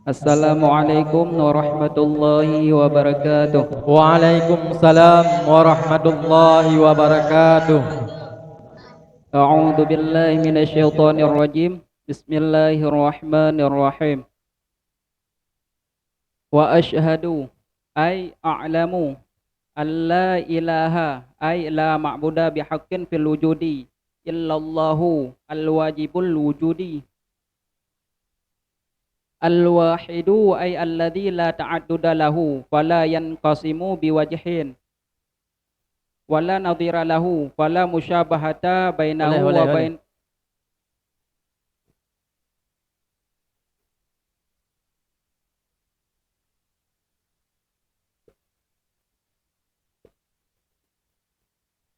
Assalamualaikum warahmatullahi wabarakatuh. Waalaikumsalam warahmatullahi wabarakatuh. A'udzu billahi minasyaitonir rajim. Bismillahirrahmanirrahim. Wa asyhadu ay a'lamu alla ilaha ay la ma'buda bihaqqin fil wujudi illallahu al-wajibul wujudi. Al-wahidu ay alladzi la ta'adduda lahu fala yanqasimu biwajhin wala nadhira lahu fala musyabahata Oleh, bainahu oleh, wa oleh. bain.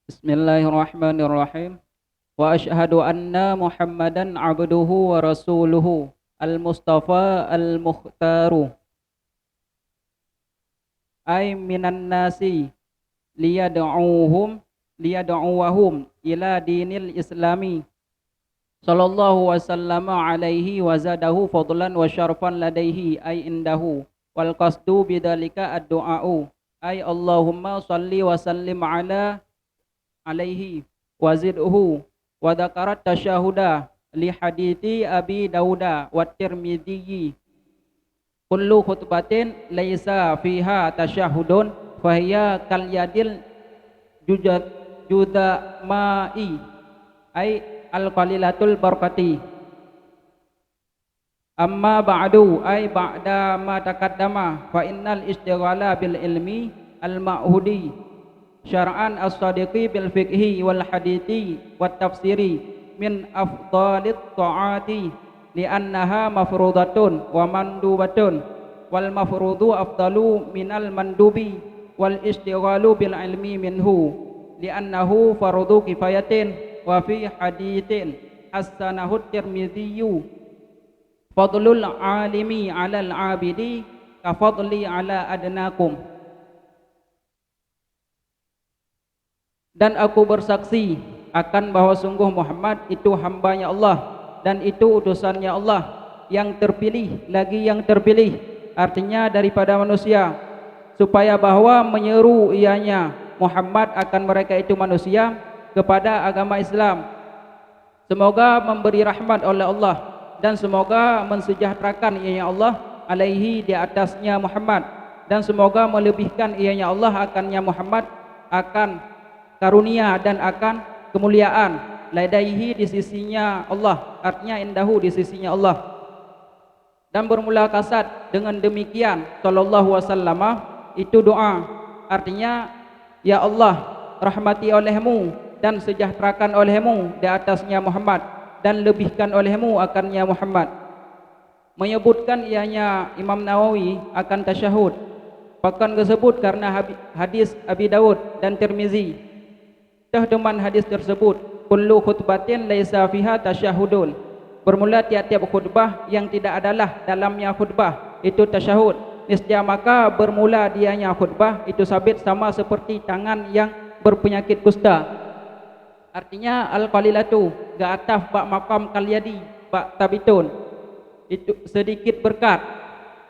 Bismillahirrahmanirrahim. Wa asyhadu anna Muhammadan abduhu wa rasuluhu al-mustafa al-mukhtaru ay minan nasi liyad'uwahum ila dinil islami sallallahu wasallama alaihi wa zadahu fadlan wa syarfan ladaihi ay indahu wal qasdu bidzalika ad-du'a'u ay Allahumma salli wa sallim ala alaihi wa zidhu wa dzakarat tasyahuda li hadithi Abi Dauda wa Tirmidzi kullu khutbatin laisa fiha tasyahudun fahiya kal yadil juda ma'i ay al qalilatul barakati. Amma ba'du ay ba'da ma taqaddama fa innal istighala bil ilmi al ma'hudi syar'an as-sadiqi bil fiqhi wal hadithi wat tafsiri min afdalit ta'ati li'annaha mafrudatun wa mandubatun wal mafrudu afdalu minal mandubi wal istighalu bil ilmi minhu li'annahu fardu kifayatin wa fi hadithin as-sanahu Tirmidzi fadlul alimi 'alal 'abidi ka fadli 'ala adnakum. Dan aku bersaksi akan bahwa sungguh Muhammad itu hambanya Allah dan itu utusannya Allah yang terpilih lagi yang terpilih, artinya daripada manusia, supaya bahwa menyeru ianya Muhammad akan mereka itu manusia kepada agama Islam. Semoga memberi rahmat oleh Allah dan semoga mensejahterakan ianya Allah alaihi di atasnya Muhammad, dan semoga melebihkan ianya Allah akannya Muhammad akan karunia dan akan kemuliaan ladaihi di sisinya Allah, artinya indahu di sisinya Allah. Dan bermula kasad dengan demikian sallallahu wasallam itu doa, artinya ya Allah rahmati olehmu dan sejahterakan olehmu di atasnya Muhammad dan lebihkan olehmu akannya Muhammad. Menyebutkan ianya Imam Nawawi akan tasyahud, bahkan disebut karena hadis Abi Daud dan Tirmizi. Terdeman hadis tersebut, kullu khutbatin laisa fiha tasyahudun, bermula tiap-tiap khutbah yang tidak adalah dalamnya khutbah itu tasyahud, niscaya maka bermula dianya khutbah itu sabit sama seperti tangan yang berpenyakit kusta. Artinya al-qalilatu ga'ataf bak maqam kalyadi bak tabitun, itu sedikit berkat.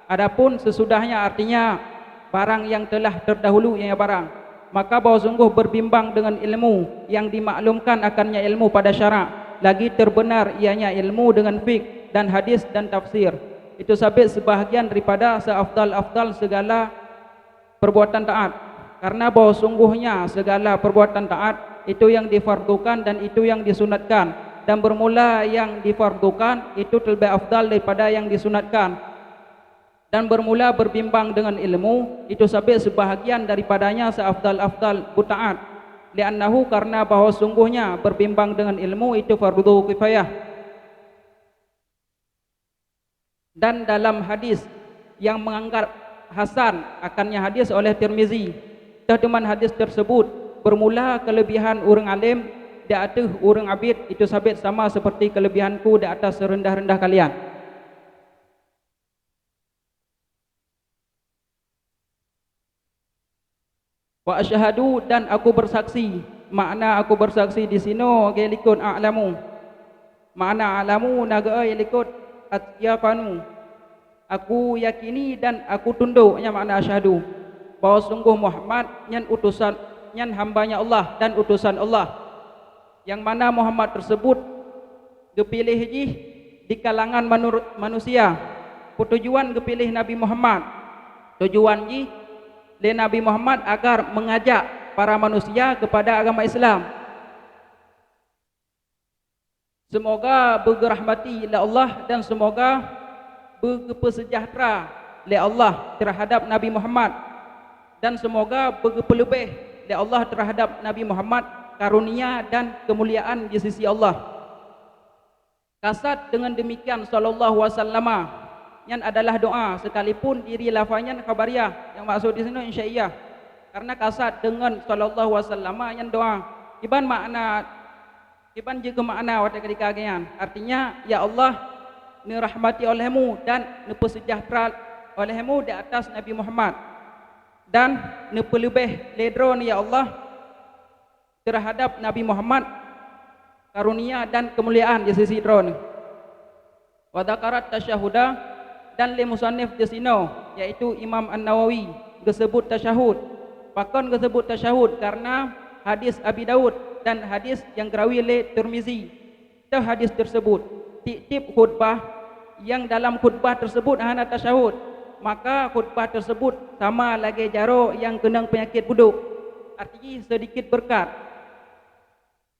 Adapun sesudahnya artinya barang yang telah terdahulu yang barang. Maka bahwa sungguh berbimbang dengan ilmu yang dimaklumkan akannya ilmu pada syarak, lagi terbenar ianya ilmu dengan fiqh dan hadis dan tafsir, itu sabit sebahagian daripada seafdal-afdal segala perbuatan taat. Karena bahwa sungguhnya segala perbuatan taat itu yang difardukan dan itu yang disunatkan, dan bermula yang difardukan itu lebih afdal daripada yang disunatkan, dan bermula berbimbang dengan ilmu itu sabit sebahagian daripadanya seafdal-afdal butaat, li'annahu karena bahwa sungguhnya berbimbang dengan ilmu itu fardu kifayah. Dan dalam hadis yang menganggap hasan akannya hadis oleh Tirmizi, terdeman hadis tersebut bermula kelebihan orang alim di atas orang abid itu sabit sama seperti kelebihanku di atas serendah-rendah kalian. Wa asyhadu dan aku bersaksi, makna aku bersaksi di sini gelikun a'lamu, makna a'lamu naga gelikut atyaqanu aku yakini dan aku tunduk, yang makna asyhadu, bahwa sungguh Muhammad nyan utusan, nyan hambanya Allah dan utusan Allah, yang mana Muhammad tersebut gepilih ji di kalangan manusia. Tujuan gepilih Nabi Muhammad, tujuan ji le Nabi Muhammad agar mengajak para manusia kepada agama Islam. Semoga bergerahmati oleh Allah dan semoga berkesejahtera oleh Allah terhadap Nabi Muhammad, dan semoga berpelebih oleh Allah terhadap Nabi Muhammad karunia dan kemuliaan di sisi Allah. Kasat dengan demikian sallallahu wasallam yang adalah doa, sekalipun diri lafaznya khabariyah, yang maksud di sini insya'iyah, karena kasat dengan sallallahu wasallam yang doa iban makna, iban juga makna waktu ketika kagian, artinya ya Allah, nirahmati olehmu dan nepesejahtera olehmu di atas Nabi Muhammad, dan nepelebih ledron ya Allah terhadap Nabi Muhammad karunia dan kemuliaan di sisi drone. Wa dzakarat tasyahuda, dan li musannif di sino yaitu Imam An-Nawawi disebut tasyahud. Pakon disebut tasyahud karena hadis Abi Daud dan hadis yang dirawi oleh Tirmizi. Itu hadis tersebut tip khutbah yang dalam khutbah tersebut hana tasyahud, maka khutbah tersebut sama lagi jaro yang kena penyakit buduk, artinya sedikit berkat.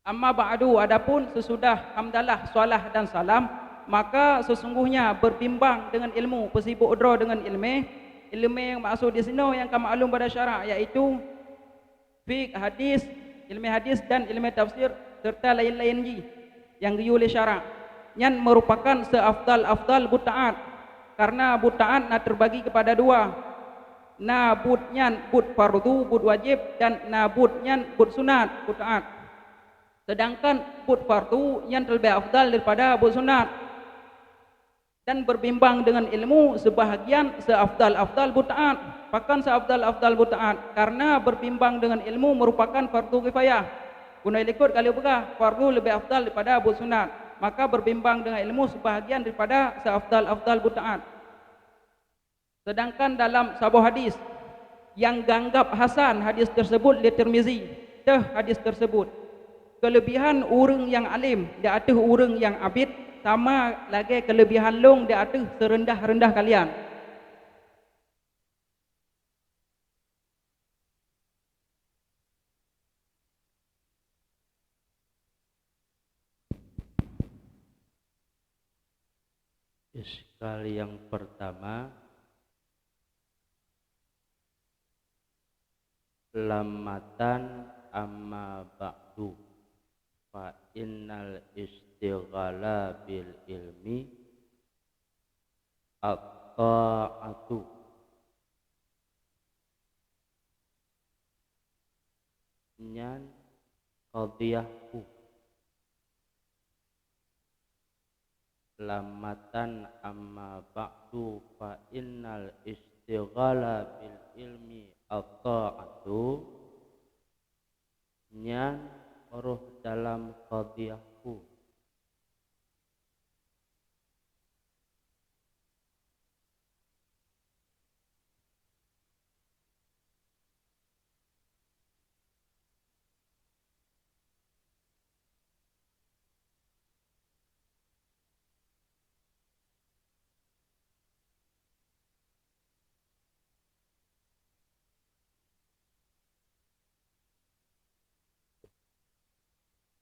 Amma ba'du, adapun sesudah hamdalah, salah dan salam, maka sesungguhnya berbimbang dengan ilmu, pesibuk udra dengan ilmu yang maksud di sini yang kamaklum pada syarak, yaitu fiqh hadis, ilmu hadis dan ilmu tafsir serta lain-lain yang diulih syarak, yang merupakan seafdal butaat, karena butaat nak terbagi kepada dua, nabutnya but fardu, but wajib, dan nabutnya but sunat, butaat. Sedangkan but fardu yang lebih afdal daripada but sunat, dan berbimbang dengan ilmu sebahagian seafdal butaat, bahkan seafdal butaat, karena berbimbang dengan ilmu merupakan fardu kifayah. Guna ikut kalau begah fardu lebih afdal daripada but sunat, maka berbimbang dengan ilmu sebahagian daripada seafdal butaat. Sedangkan dalam sebuah hadis yang ganggap hasan, hadis tersebut li Tirmizi, hadis tersebut kelebihan orang yang alim di atas orang yang abid, sama lagi kelebihan long di atas serendah-rendah kalian. Iskal yang pertama, lamatan amma ba'du, fa innal istighala bil ilmi at-ta'atu. Nyan qadiyahku, lamatan amma ba'du fa innal istighala bil ilmi at-ta'atu, nyan roh dalam qadiyahku.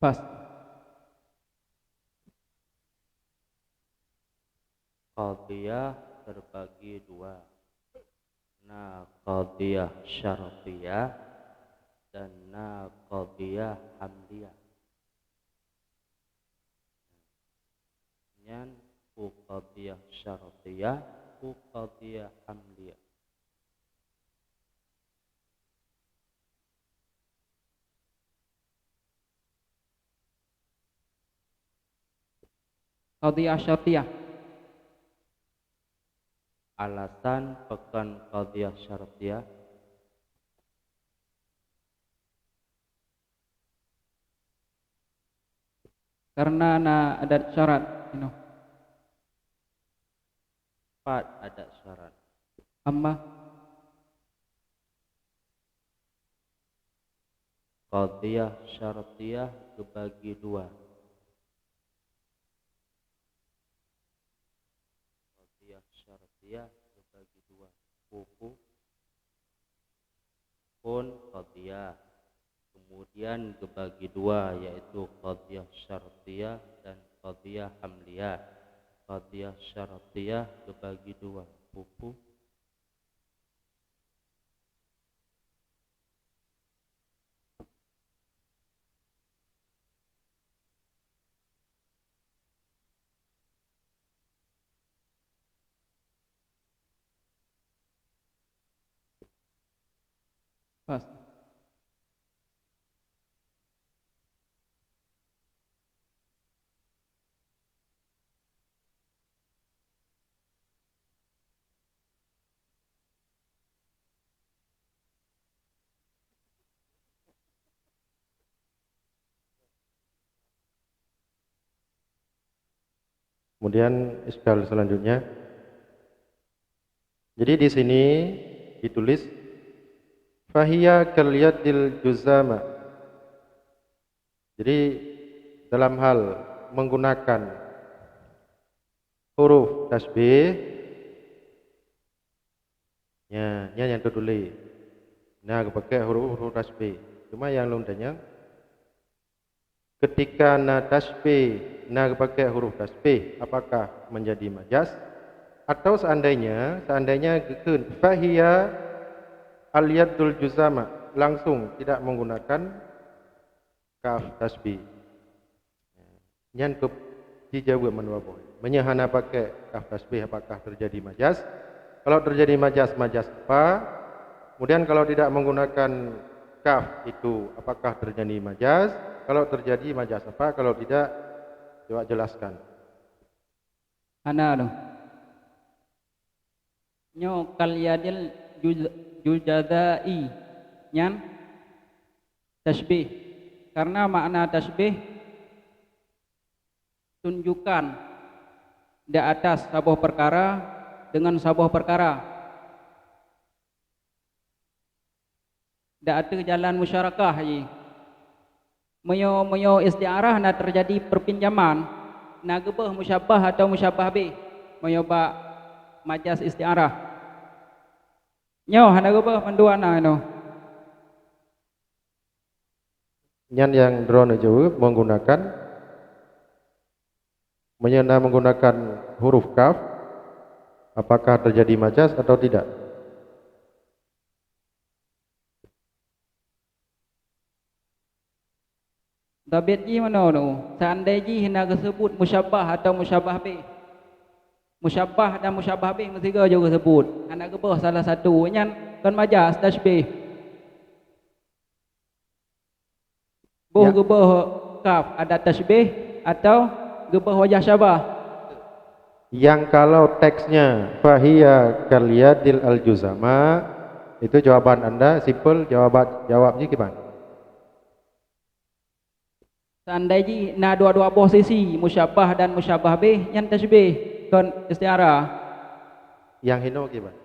Pas. Qadiyah terbagi dua, qadiyah syartiyah dan qadiyah hamdiyah. Nyan ku qadiyah syartiyah, ku qadiyah hamdiyah. Qadiyah syartiyah, alasan pekan qadiyah syartiyah, karena ada syarat, 4 ada syarat. Amma Qadhiyah syartiyah kebagi dua. Qadhiyah syartiyah kebagi dua. Buku pun qadhiyah. Kemudian kebagi dua, yaitu qadhiyah syartiyah dan qadhiyah hamliyah. Qadhiyah syartiyah kebagi dua. Buku pas. Kemudian iskal selanjutnya. Jadi di sini ditulis fahiya kal yadil juzama. Jadi dalam hal menggunakan huruf tasbih, yang tertulis. Nah, pakai huruf tasbih. Cuma yang lontanya ketika na tasbih, na pakai huruf tasbih, apakah menjadi majas? Atau seandainya gekun fahiya al-yadul juzama, langsung tidak menggunakan kaf tasbih. Yang dijawab menwabo. Menyahana pakai kaf tasbih, apakah terjadi majas? Kalau terjadi majas apa? Kemudian kalau tidak menggunakan kaf itu, apakah terjadi majas? Kalau terjadi majas apa? Kalau tidak, coba jelaskan. Ana anu. Nyo kal yadil juzadai nyan tasbih. Karena makna tasbih tunjukkan di atas sebuah perkara dengan sebuah perkara. Dak ada jalan musyarakah ye. Moyo istiarah na terjadi perpinjaman na gebah musyabah atau musyabah bih. Moyo ba majas istiarah. Nyo hana gebah panduana no. Yang drone jawab menggunakan huruf kaf, apakah terjadi majas atau tidak? Tabit ji mana tu? Seandainya ji hendak sebut musyabah atau musyabah bih. Musyabah dan musyabah bih mesti juga sebut. Anak gebah salah satu nyan kan majas tasbih. Boh gebah kaf ada tasbih atau gebah wajah syabah. Yang kalau teksnya fahiya kaliyadil al-juzama, itu jawaban Anda simple, jawabnya gimana? Seandainya na dua-dua posisi musyabah dan musyabah bih yang tasbih kon istiarah. Yang hino gimana?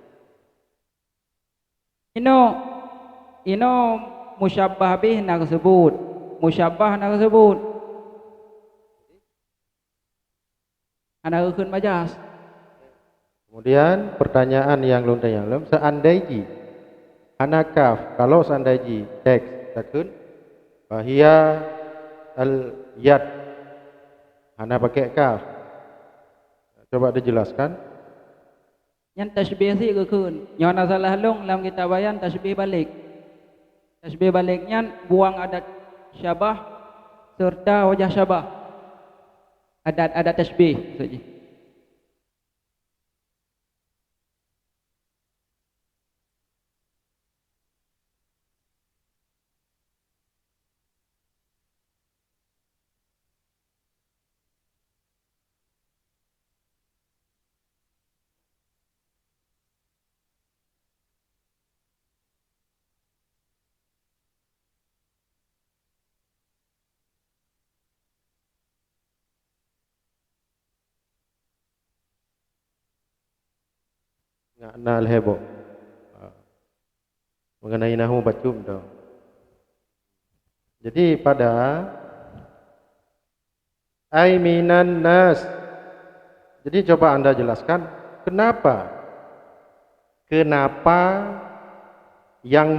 Ino musyabah bih nak sebut, musyabah nak sebut. Anak ukun majas. Kemudian pertanyaan yang lontanya seandainya anakaf, kalau seandainya teks takun fahiya al-yad, ana pakai kaf, coba dijelaskan. Yang tasbih sih kekun. Yang salah long dalam kita bayan tasbih balik. Tasbih baliknya buang adat syabah serta wajah syabah. Adat tasbih saja. ngana lehebo mengenai nahu bacum tu. Jadi pada ai minan nas. Jadi coba Anda jelaskan kenapa yang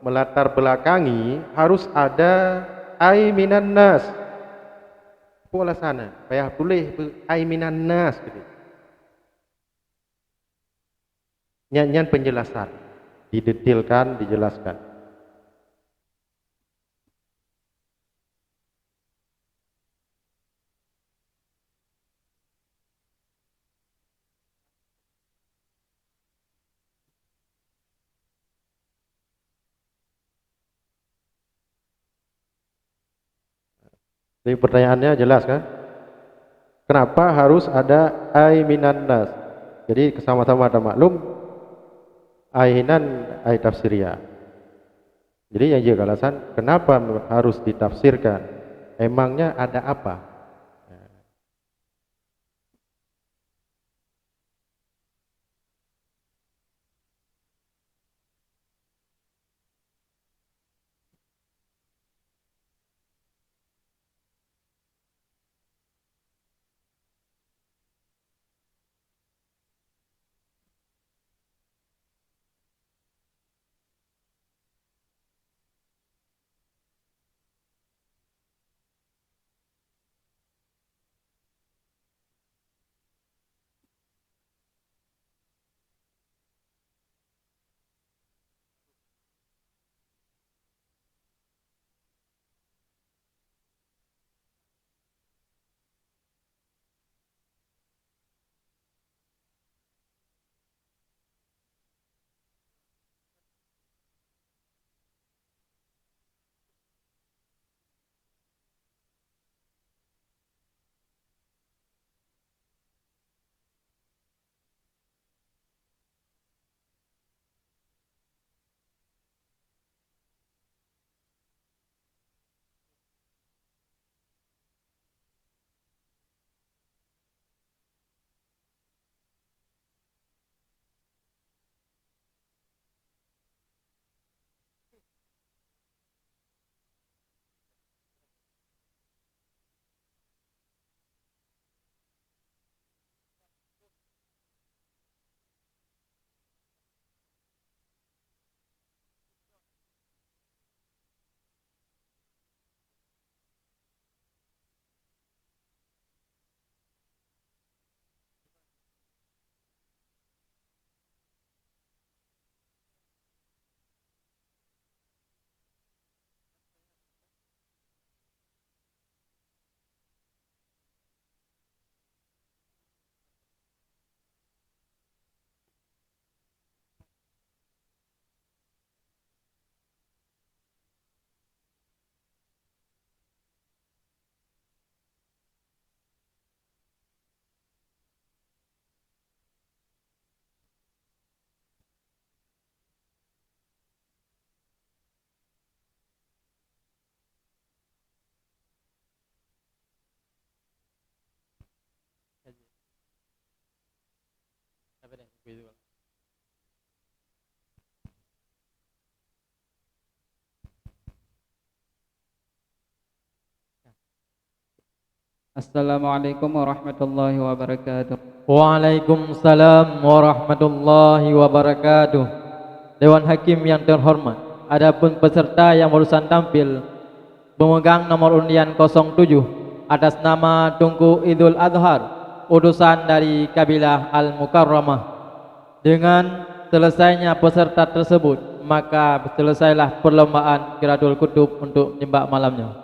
melatar belakangi harus ada ai minan nas. Pola sana, payah tulis ai minan nas gitu. Nyanyian penjelasan, didetilkan, dijelaskan. Jadi pertanyaannya jelas kan? Kenapa harus ada ai minan nas? Jadi sama-sama ada maklum ainan ai tafsiriyah. Jadi yang jadi alasan kenapa harus ditafsirkan? Emangnya ada apa? Assalamualaikum warahmatullahi wabarakatuh. Waalaikumsalam warahmatullahi wabarakatuh. Dewan Hakim yang terhormat, adapun peserta yang barusan tampil memegang nomor undian 07 atas nama Tunku Idul Adhar, utusan dari kabilah Al-Mukarramah. Dengan selesainya peserta tersebut, maka selesailah perlombaan Qiraatul Kutub untuk nyembah malamnya.